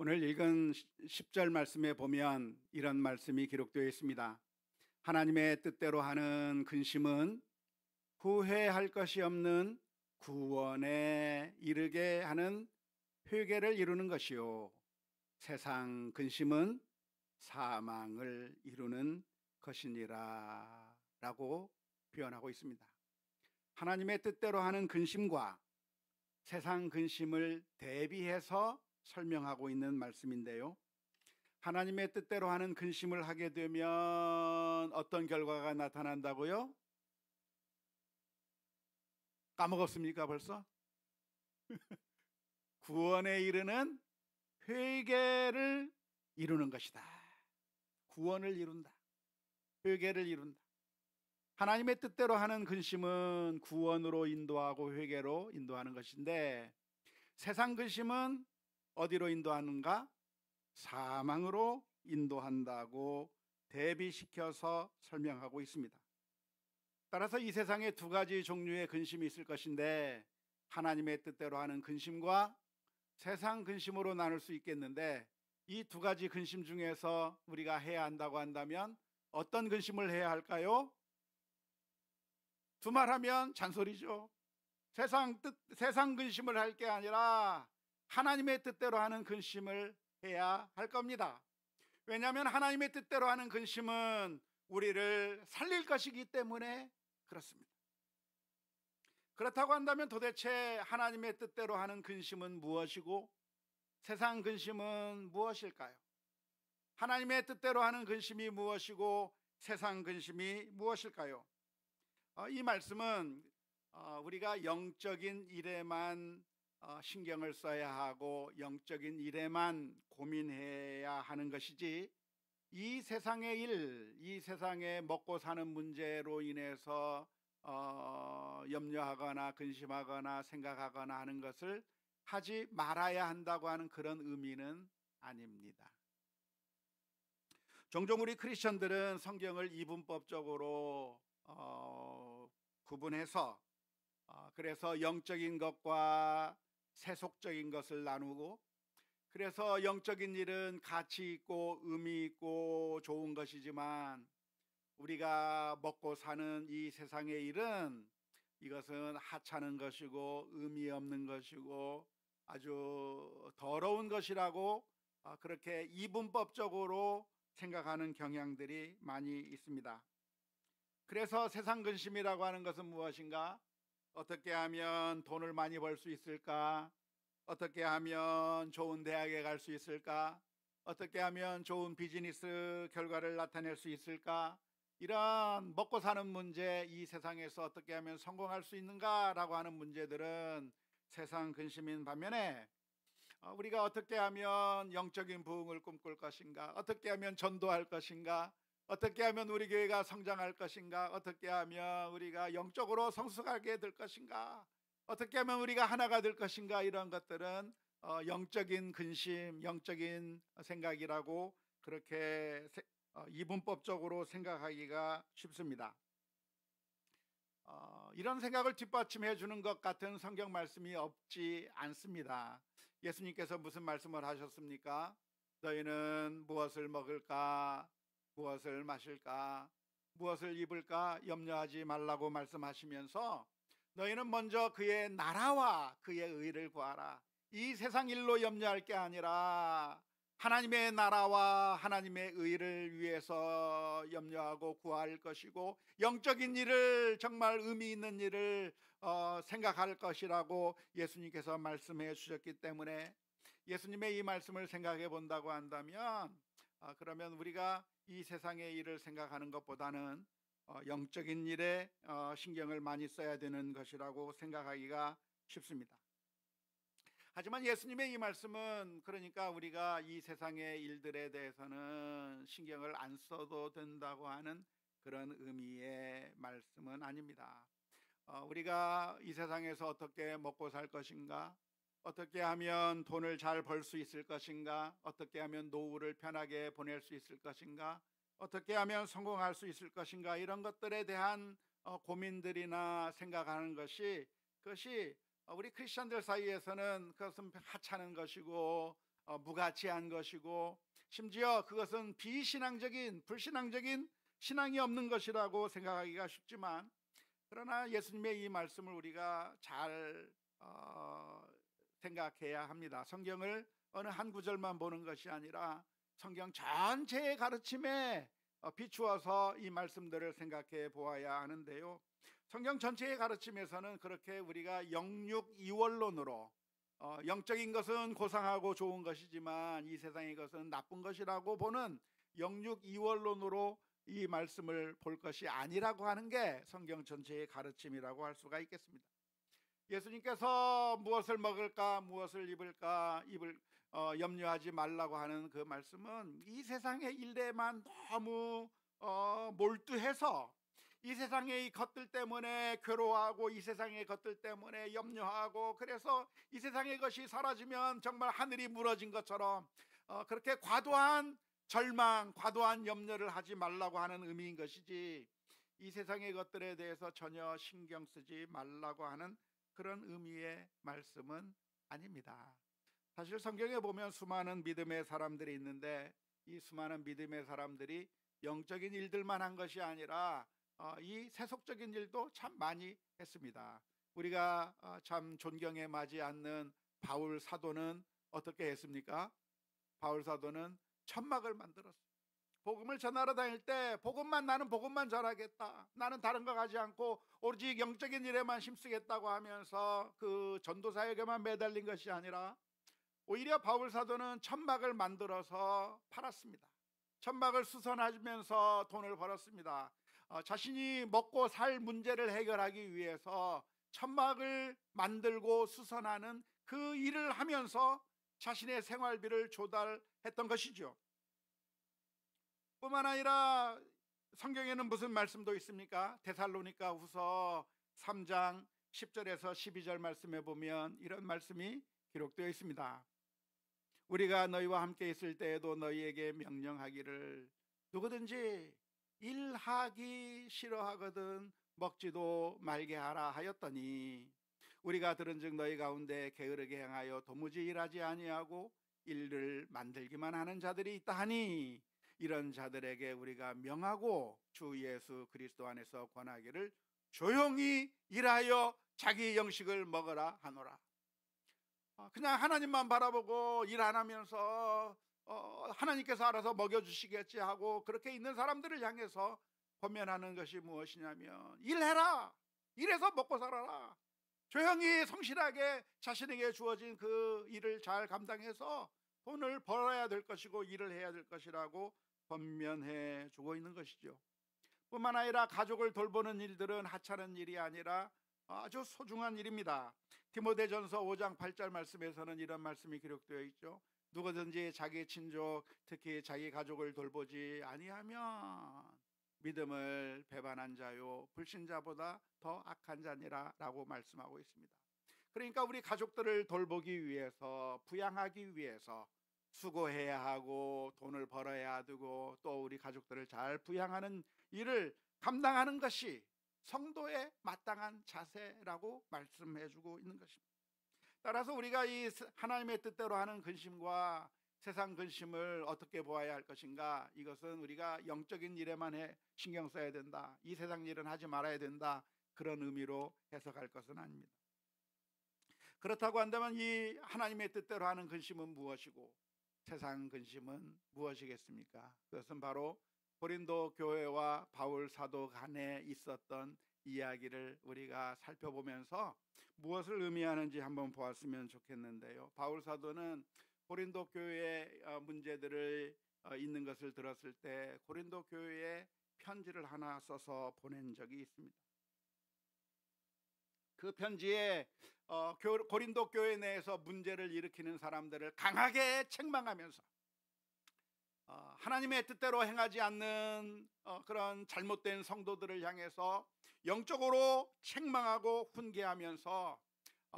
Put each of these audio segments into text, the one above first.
오늘 읽은 10절 말씀에 보면 이런 말씀이 기록되어 있습니다. 하나님의 뜻대로 하는 근심은 후회할 것이 없는 구원에 이르게 하는 회개를 이루는 것이요, 세상 근심은 사망을 이루는 것이니라 라고 표현하고 있습니다. 하나님의 뜻대로 하는 근심과 세상 근심을 대비해서 설명하고 있는 말씀인데요, 하나님의 뜻대로 하는 근심을 하게 되면 어떤 결과가 나타난다고요? 까먹었습니까 벌써? 구원에 이르는 회개를 이루는 것이다. 구원을 이룬다. 회개를 이룬다. 하나님의 뜻대로 하는 근심은 구원으로 인도하고 회개로 인도하는 것인데, 세상 근심은 어디로 인도하는가? 사망으로 인도한다고 대비시켜서 설명하고 있습니다. 따라서 이 세상에 두 가지 종류의 근심이 있을 것인데, 하나님의 뜻대로 하는 근심과 세상 근심으로 나눌 수 있겠는데, 이 두 가지 근심 중에서 우리가 해야 한다고 한다면 어떤 근심을 해야 할까요? 두말하면 잔소리죠. 세상 근심을 할 게 아니라 하나님의 뜻대로 하는 근심을 해야 할 겁니다. 왜냐하면 하나님의 뜻대로 하는 근심은 우리를 살릴 것이기 때문에 그렇습니다. 그렇다고 한다면 도대체 하나님의 뜻대로 하는 근심은 무엇이고 세상 근심은 무엇일까요? 하나님의 뜻대로 하는 근심이 무엇이고 세상 근심이 무엇일까요? 이 말씀은 우리가 영적인 일에만 신경을 써야 하고 영적인 일에만 고민해야 하는 것이지, 이 세상의 일, 이 세상의 먹고 사는 문제로 인해서 염려하거나 근심하거나 생각하거나 하는 것을 하지 말아야 한다고 하는 그런 의미는 아닙니다. 종종 우리 크리스천들은 성경을 이분법적으로 구분해서 그래서 영적인 것과 세속적인 것을 나누고, 그래서 영적인 일은 가치 있고 의미 있고 좋은 것이지만 우리가 먹고 사는 이 세상의 일은 이것은 하찮은 것이고 의미 없는 것이고 아주 더러운 것이라고 그렇게 이분법적으로 생각하는 경향들이 많이 있습니다. 그래서 세상 근심이라고 하는 것은 무엇인가? 어떻게 하면 돈을 많이 벌 수 있을까? 어떻게 하면 좋은 대학에 갈 수 있을까? 어떻게 하면 좋은 비즈니스 결과를 나타낼 수 있을까? 이런 먹고 사는 문제, 이 세상에서 어떻게 하면 성공할 수 있는가라고 하는 문제들은 세상 근심인 반면에, 우리가 어떻게 하면 영적인 부흥을 꿈꿀 것인가? 어떻게 하면 전도할 것인가? 어떻게 하면 우리 교회가 성장할 것인가? 어떻게 하면 우리가 영적으로 성숙하게 될 것인가? 어떻게 하면 우리가 하나가 될 것인가? 이런 것들은 영적인 근심, 영적인 생각이라고 그렇게 이분법적으로 생각하기가 쉽습니다. 이런 생각을 뒷받침해 주는 것 같은 성경 말씀이 없지 않습니다. 예수님께서 무슨 말씀을 하셨습니까? 너희는 무엇을 먹을까? 무엇을 마실까? 무엇을 입을까? 염려하지 말라고 말씀하시면서 너희는 먼저 그의 나라와 그의 의를 구하라. 이 세상 일로 염려할 게 아니라 하나님의 나라와 하나님의 의를 위해서 염려하고 구할 것이고, 영적인 일을, 정말 의미 있는 일을 생각할 것이라고 예수님께서 말씀해 주셨기 때문에, 예수님의 이 말씀을 생각해 본다고 한다면 그러면 우리가 이 세상의 일을 생각하는 것보다는 영적인 일에 신경을 많이 써야 되는 것이라고 생각하기가 쉽습니다. 하지만 예수님의 이 말씀은, 그러니까 우리가 이 세상의 일들에 대해서는 신경을 안 써도 된다고 하는 그런 의미의 말씀은 아닙니다. 우리가 이 세상에서 어떻게 먹고 살 것인가? 어떻게 하면 돈을 잘 벌 수 있을 것인가? 어떻게 하면 노후를 편하게 보낼 수 있을 것인가? 어떻게 하면 성공할 수 있을 것인가? 이런 것들에 대한 고민들이나 생각하는 것이, 그것이 우리 크리스천들 사이에서는 그것은 하찮은 것이고 무가치한 것이고 심지어 그것은 비신앙적인 불신앙적인 신앙이 없는 것이라고 생각하기가 쉽지만, 그러나 예수님의 이 말씀을 우리가 잘 생각해야 합니다. 성경을 어느 한 구절만 보는 것이 아니라 성경 전체의 가르침에 비추어서 이 말씀들을 생각해 보아야 하는데요. 성경 전체의 가르침에서는 그렇게 우리가 영육 이원론으로 영적인 것은 고상하고 좋은 것이지만 이 세상의 것은 나쁜 것이라고 보는 영육 이원론으로 이 말씀을 볼 것이 아니라고 하는 게 성경 전체의 가르침이라고 할 수가 있겠습니다. 예수님께서 무엇을 먹을까 무엇을 입을까 염려하지 말라고 하는 그 말씀은 이 세상의 일에만 너무 몰두해서 이 세상의 것들 때문에 괴로워하고 이 세상의 것들 때문에 염려하고, 그래서 이 세상의 것이 사라지면 정말 하늘이 무너진 것처럼 그렇게 과도한 절망, 과도한 염려를 하지 말라고 하는 의미인 것이지, 이 세상의 것들에 대해서 전혀 신경 쓰지 말라고 하는 그런 의미의 말씀은 아닙니다. 사실 성경에 보면 수많은 믿음의 사람들이 있는데 이 수많은 믿음의 사람들이 영적인 일들만 한 것이 아니라 이 세속적인 일도 참 많이 했습니다. 우리가 참 존경에 맞지 않는 바울 사도는 어떻게 했습니까? 바울 사도는 천막을 만들었어요. 복음을 전하러 다닐 때 나는 복음만 전하겠다, 나는 다른 거 가지 않고 오로지 영적인 일에만 힘쓰겠다고 하면서 그 전도 사역에만 매달린 것이 아니라 오히려 바울 사도는 천막을 만들어서 팔았습니다. 천막을 수선하면서 돈을 벌었습니다. 자신이 먹고 살 문제를 해결하기 위해서 천막을 만들고 수선하는 그 일을 하면서 자신의 생활비를 조달했던 것이죠. 뿐만 아니라 성경에는 무슨 말씀도 있습니까? 데살로니가 후서 3장 10절에서 12절 말씀에 보면 이런 말씀이 기록되어 있습니다. 우리가 너희와 함께 있을 때에도 너희에게 명령하기를 누구든지 일하기 싫어하거든 먹지도 말게 하라 하였더니, 우리가 들은즉 너희 가운데 게으르게 행하여 도무지 일하지 아니하고 일을 만들기만 하는 자들이 있다 하니, 이런 자들에게 우리가 명하고 주 예수 그리스도 안에서 권하기를 조용히 일하여 자기 영식을 먹으라 하노라. 그냥 하나님만 바라보고 일 안 하면서 하나님께서 알아서 먹여주시겠지 하고 그렇게 있는 사람들을 향해서 권면하는 것이 무엇이냐면, 일해라, 일해서 먹고 살아라, 조용히 성실하게 자신에게 주어진 그 일을 잘 감당해서 돈을 벌어야 될 것이고 일을 해야 될 것이라고 권면해 주고 있는 것이죠. 뿐만 아니라 가족을 돌보는 일들은 하찮은 일이 아니라 아주 소중한 일입니다. 디모데전서 5장 8절 말씀에서는 이런 말씀이 기록되어 있죠. 누구든지 자기 친족 특히 자기 가족을 돌보지 아니하면 믿음을 배반한 자요 불신자보다 더 악한 자니라 라고 말씀하고 있습니다. 그러니까 우리 가족들을 돌보기 위해서, 부양하기 위해서 수고해야 하고 돈을 벌어야 되고 또 우리 가족들을 잘 부양하는 일을 감당하는 것이 성도의 마땅한 자세라고 말씀해 주고 있는 것입니다. 따라서 우리가 이 하나님의 뜻대로 하는 근심과 세상 근심을 어떻게 보아야 할 것인가, 이것은 우리가 영적인 일에만 신경 써야 된다, 이 세상 일은 하지 말아야 된다, 그런 의미로 해석할 것은 아닙니다. 그렇다고 한다면 이 하나님의 뜻대로 하는 근심은 무엇이고 세상 근심은 무엇이겠습니까? 그것은 바로 고린도 교회와 바울 사도 간에 있었던 이야기를 우리가 살펴보면서 무엇을 의미하는지 한번 보았으면 좋겠는데요. 바울 사도는 고린도 교회의 문제들을 있는 것을 들었을 때 고린도 교회에 편지를 하나 써서 보낸 적이 있습니다. 그 편지에 고린도 교회 내에서 문제를 일으키는 사람들을 강하게 책망하면서 하나님의 뜻대로 행하지 않는 그런 잘못된 성도들을 향해서 영적으로 책망하고 훈계하면서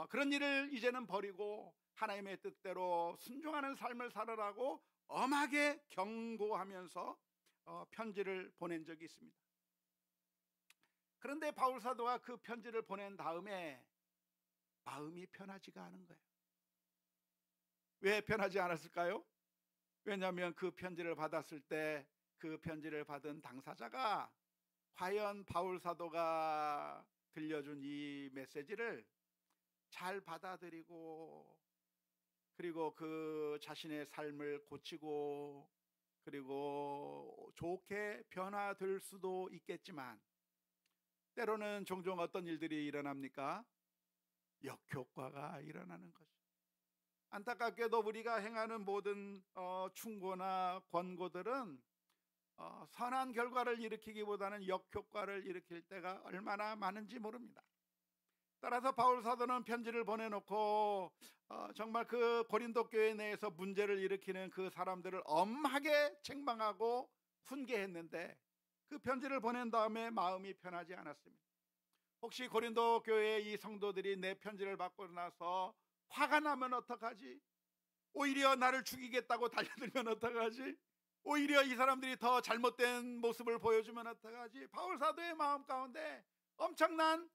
그런 일을 이제는 버리고 하나님의 뜻대로 순종하는 삶을 살아라고 엄하게 경고하면서 편지를 보낸 적이 있습니다. 그런데 바울 사도가 그 편지를 보낸 다음에 마음이 편하지가 않은 거예요. 왜 편하지 않았을까요? 왜냐하면 그 편지를 받았을 때 그 편지를 받은 당사자가 과연 바울 사도가 들려준 이 메시지를 잘 받아들이고, 그리고 그 자신의 삶을 고치고, 그리고 좋게 변화될 수도 있겠지만, 때로는 종종 어떤 일들이 일어납니까? 역효과가 일어나는 것이. 안타깝게도 우리가 행하는 모든 충고나 권고들은 선한 결과를 일으키기보다는 역효과를 일으킬 때가 얼마나 많은지 모릅니다. 따라서 바울 사도는 편지를 보내놓고 정말 그 고린도 교회 내에서 문제를 일으키는 그 사람들을 엄하게 책망하고 훈계했는데, 그 편지를 보낸 다음에 마음이 편하지 않았습니다. 혹시 고린도 교회의 이 성도들이 내 편지를 받고 나서 화가 나면 어떡하지? 오히려 나를 죽이겠다고 달려들면 어떡하지? 오히려 이 사람들이 더 잘못된 모습을 보여주면 어떡하지? 바울 사도의 마음 가운데 엄청난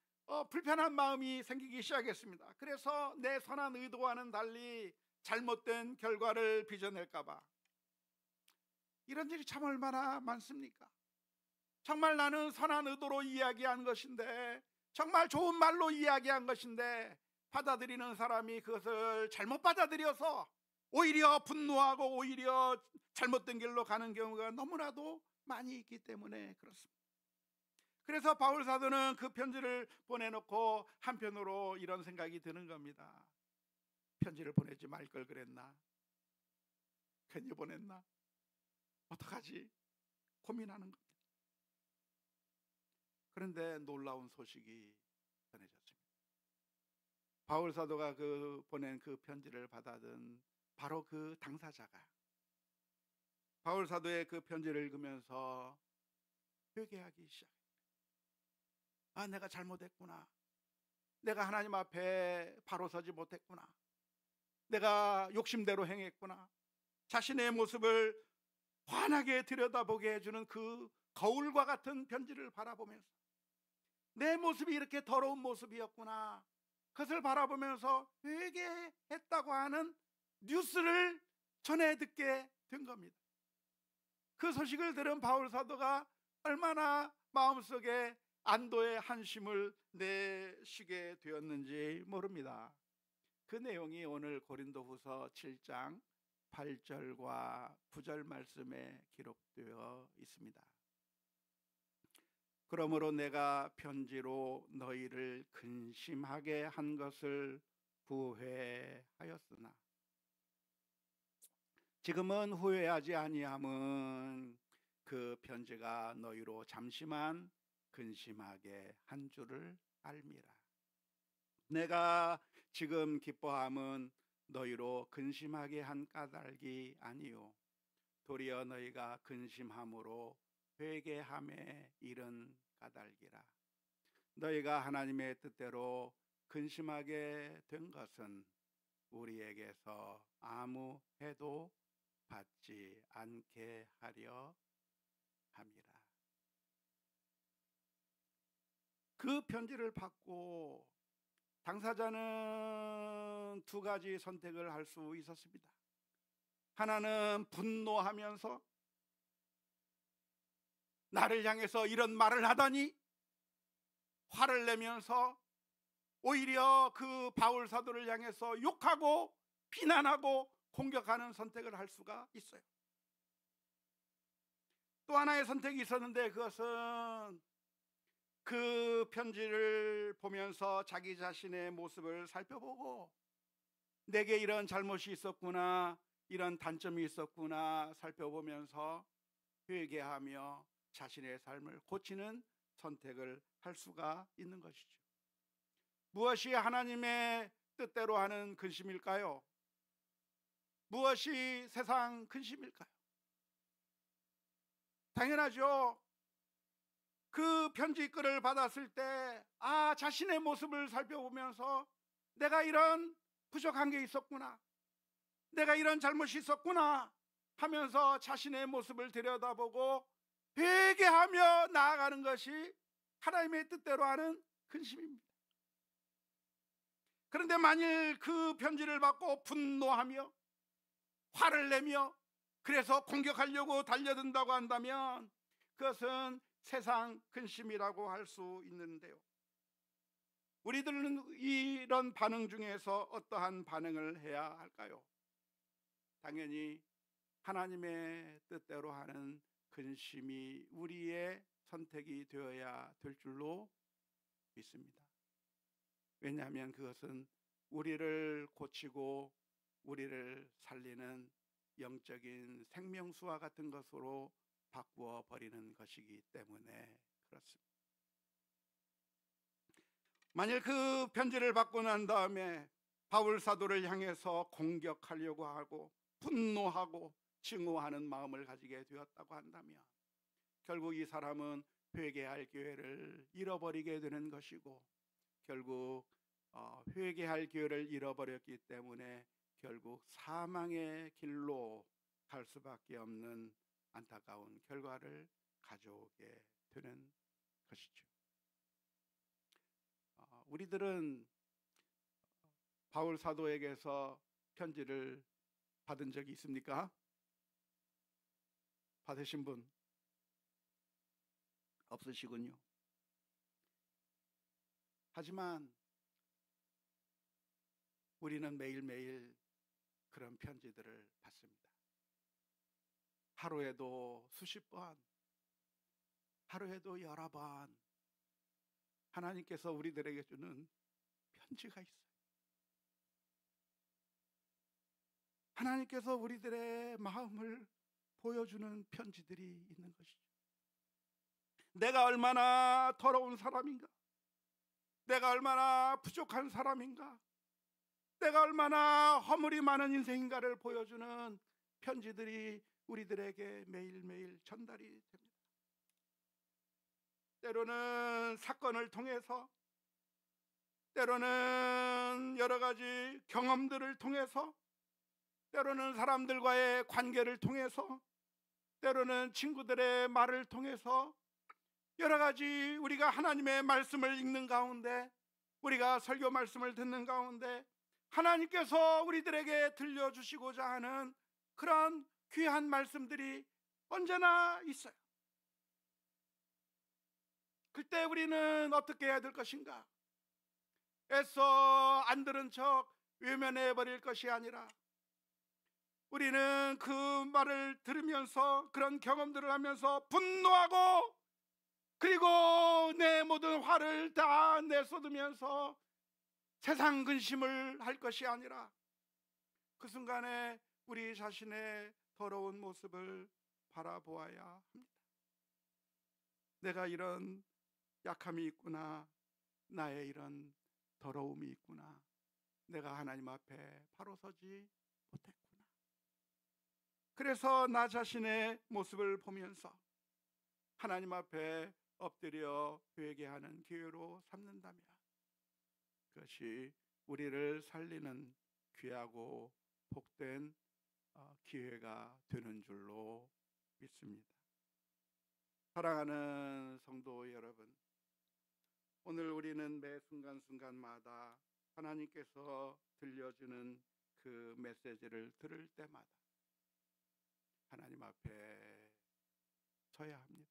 불편한 마음이 생기기 시작했습니다. 그래서 내 선한 의도와는 달리 잘못된 결과를 빚어낼까 봐. 이런 일이 참 얼마나 많습니까? 정말 나는 선한 의도로 이야기한 것인데, 정말 좋은 말로 이야기한 것인데, 받아들이는 사람이 그것을 잘못 받아들여서 오히려 분노하고 오히려 잘못된 길로 가는 경우가 너무나도 많이 있기 때문에 그렇습니다. 그래서 바울 사도는 그 편지를 보내놓고 한편으로 이런 생각이 드는 겁니다. 편지를 보내지 말 걸 그랬나? 괜히 보냈나? 어떡하지? 고민하는 겁니다. 그런데 놀라운 소식이 전해졌습니다. 바울 사도가 보낸 그 편지를 받아든 바로 그 당사자가 바울 사도의 그 편지를 읽으면서 회개하기 시작합니다. 아, 내가 잘못했구나. 내가 하나님 앞에 바로 서지 못했구나. 내가 욕심대로 행했구나. 자신의 모습을 환하게 들여다보게 해주는 그 거울과 같은 편지를 바라보면서 내 모습이 이렇게 더러운 모습이었구나, 그것을 바라보면서 회개했다고 하는 뉴스를 전해 듣게 된 겁니다. 그 소식을 들은 바울 사도가 얼마나 마음속에 안도의 한심을 내쉬게 되었는지 모릅니다. 그 내용이 오늘 고린도후서 7장 8절과 9절 말씀에 기록되어 있습니다. 그러므로 내가 편지로 너희를 근심하게 한 것을 후회하였으나 지금은 후회하지 아니함은 그 편지가 너희로 잠시만 근심하게 한 줄을 알미라. 내가 지금 기뻐함은 너희로 근심하게 한 까닭이 아니요 도리어 너희가 근심함으로 회개함에 이른 까닭이라. 너희가 하나님의 뜻대로 근심하게 된 것은 우리에게서 아무 해도 받지 않게 하려 함이라. 그 편지를 받고 당사자는 두 가지 선택을 할 수 있었습니다. 하나는 분노하면서 나를 향해서 이런 말을 하다니 화를 내면서 오히려 그 바울 사도를 향해서 욕하고 비난하고 공격하는 선택을 할 수가 있어요. 또 하나의 선택이 있었는데, 그것은 그 편지를 보면서 자기 자신의 모습을 살펴보고 내게 이런 잘못이 있었구나, 이런 단점이 있었구나 살펴보면서 회개하며 자신의 삶을 고치는 선택을 할 수가 있는 것이죠. 무엇이 하나님의 뜻대로 하는 근심일까요? 무엇이 세상 근심일까요? 당연하죠. 그 편지글을 받았을 때 자신의 모습을 살펴보면서 내가 이런 부족한 게 있었구나, 내가 이런 잘못이 있었구나 하면서 자신의 모습을 들여다보고 회개하며 나아가는 것이 하나님의 뜻대로 하는 근심입니다. 그런데 만일 그 편지를 받고 분노하며 화를 내며 그래서 공격하려고 달려든다고 한다면 그것은 세상 근심이라고 할 수 있는데요, 우리들은 이런 반응 중에서 어떠한 반응을 해야 할까요? 당연히 하나님의 뜻대로 하는 근심이 우리의 선택이 되어야 될 줄로 믿습니다. 왜냐하면 그것은 우리를 고치고 우리를 살리는 영적인 생명수와 같은 것으로 바꾸어 버리는 것이기 때문에 그렇습니다. 만일 그 편지를 받고 난 다음에 바울 사도를 향해서 공격하려고 하고 분노하고 증오하는 마음을 가지게 되었다고 한다면 결국 이 사람은 회개할 기회를 잃어버리게 되는 것이고, 결국 회개할 기회를 잃어버렸기 때문에 결국 사망의 길로 갈 수밖에 없는 안타까운 결과를 가져오게 되는 것이죠. 우리들은 바울 사도에게서 편지를 받은 적이 있습니까? 받으신 분 없으시군요. 하지만 우리는 매일매일 그런 편지들을 받습니다. 하루에도 수십 번, 하루에도 여러 번 하나님께서 우리들에게 주는 편지가 있어요. 하나님께서 우리들의 마음을 보여주는 편지들이 있는 것이죠. 내가 얼마나 더러운 사람인가, 내가 얼마나 부족한 사람인가, 내가 얼마나 허물이 많은 인생인가를 보여주는 편지들이 우리들에게 매일매일 전달이 됩니다. 때로는 사건을 통해서, 때로는 여러 가지 경험들을 통해서, 때로는 사람들과의 관계를 통해서, 때로는 친구들의 말을 통해서, 여러 가지 우리가 하나님의 말씀을 읽는 가운데, 우리가 설교 말씀을 듣는 가운데 하나님께서 우리들에게 들려주시고자 하는 그런 귀한 말씀들이 언제나 있어요. 그때 우리는 어떻게 해야 될 것인가? 애써 안 들은 척 외면해 버릴 것이 아니라, 우리는 그 말을 들으면서, 그런 경험들을 하면서 분노하고, 그리고 내 모든 화를 다 내쏟으면서 세상 근심을 할 것이 아니라, 그 순간에 우리 자신의 더러운 모습을 바라보아야 합니다. 내가 이런 약함이 있구나, 나의 이런 더러움이 있구나, 내가 하나님 앞에 바로 서지 못했구나. 그래서 나 자신의 모습을 보면서 하나님 앞에 엎드려 회개하는 기회로 삼는다면 그것이 우리를 살리는 귀하고 복된 기회가 되는 줄로 믿습니다. 사랑하는 성도 여러분, 오늘 우리는 매 순간순간마다 하나님께서 들려주는 그 메시지를 들을 때마다 하나님 앞에 서야 합니다.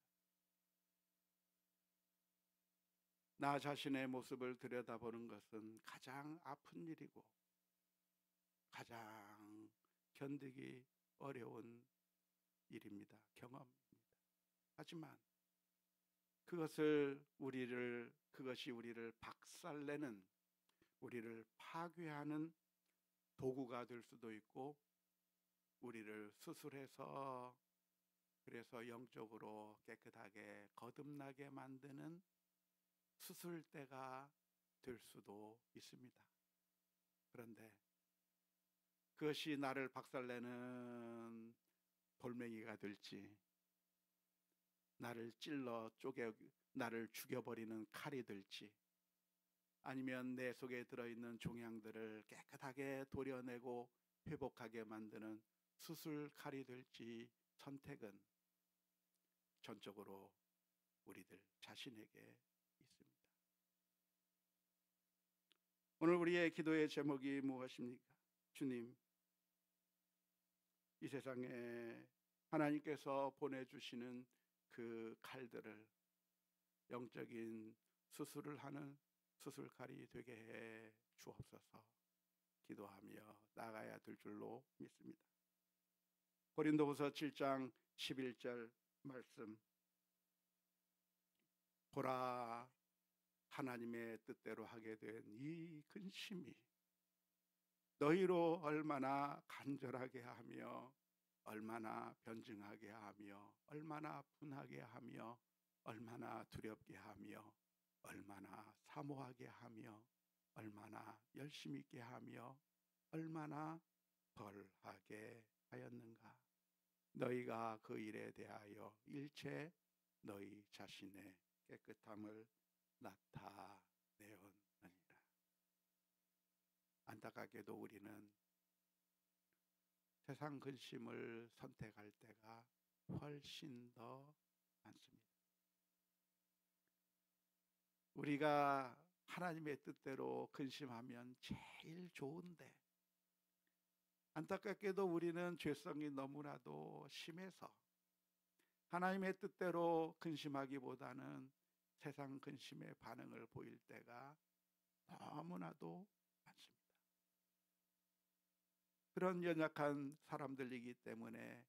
나 자신의 모습을 들여다보는 것은 가장 아픈 일이고 가장 견디기 어려운 일입니다. 경험입니다. 하지만 그것이 우리를 박살내는, 우리를 파괴하는 도구가 될 수도 있고, 우리를 수술해서 그래서 영적으로 깨끗하게 거듭나게 만드는 수술대가 될 수도 있습니다. 그런데 그것이 나를 박살내는 돌멩이가 될지, 나를 찔러 나를 죽여버리는 칼이 될지, 아니면 내 속에 들어있는 종양들을 깨끗하게 도려내고 회복하게 만드는 수술칼이 될지, 선택은 전적으로 우리들 자신에게 있습니다. 오늘 우리의 기도의 제목이 무엇입니까? 주님, 이 세상에 하나님께서 보내주시는 그 칼들을 영적인 수술을 하는 수술칼이 되게 해 주옵소서. 기도하며 나가야 될 줄로 믿습니다. 고린도후서 7장 11절 말씀. 보라, 하나님의 뜻대로 하게 된 이 근심이 너희로 얼마나 간절하게 하며 얼마나 변증하게 하며 얼마나 분하게 하며 얼마나 두렵게 하며 얼마나 사모하게 하며 얼마나 열심히 있게 하며 얼마나 벌하게 하였는가. 너희가 그 일에 대하여 일체 너희 자신의 깨끗함을 나타내었느니라. 안타깝게도 우리는 세상 근심을 선택할 때가 훨씬 더 많습니다. 우리가 하나님의 뜻대로 근심하면 제일 좋은데 안타깝게도 우리는 죄성이 너무나도 심해서 하나님의 뜻대로 근심하기보다는 세상 근심의 반응을 보일 때가 너무나도 많습니다. 그런 연약한 사람들이기 때문에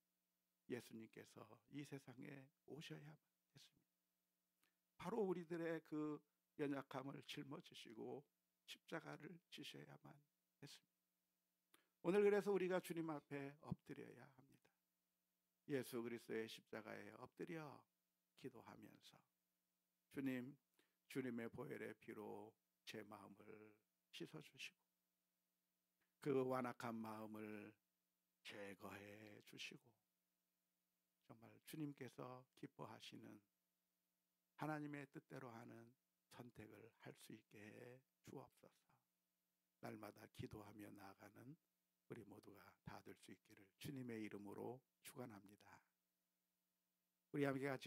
예수님께서 이 세상에 오셔야만 했습니다. 바로 우리들의 그 연약함을 짊어지시고 십자가를 지셔야만 했습니다. 오늘 그래서 우리가 주님 앞에 엎드려야 합니다. 예수 그리스도의 십자가에 엎드려 기도하면서 주님, 주님의 보혈의 피로 제 마음을 씻어주시고 그 완악한 마음을 제거해 주시고 정말 주님께서 기뻐하시는 하나님의 뜻대로 하는 선택을 할 수 있게 해 주옵소서. 날마다 기도하며 나아가는 우리 모두가 다 될 수 있기를 주님의 이름으로 축원합니다. 우리 함께 같이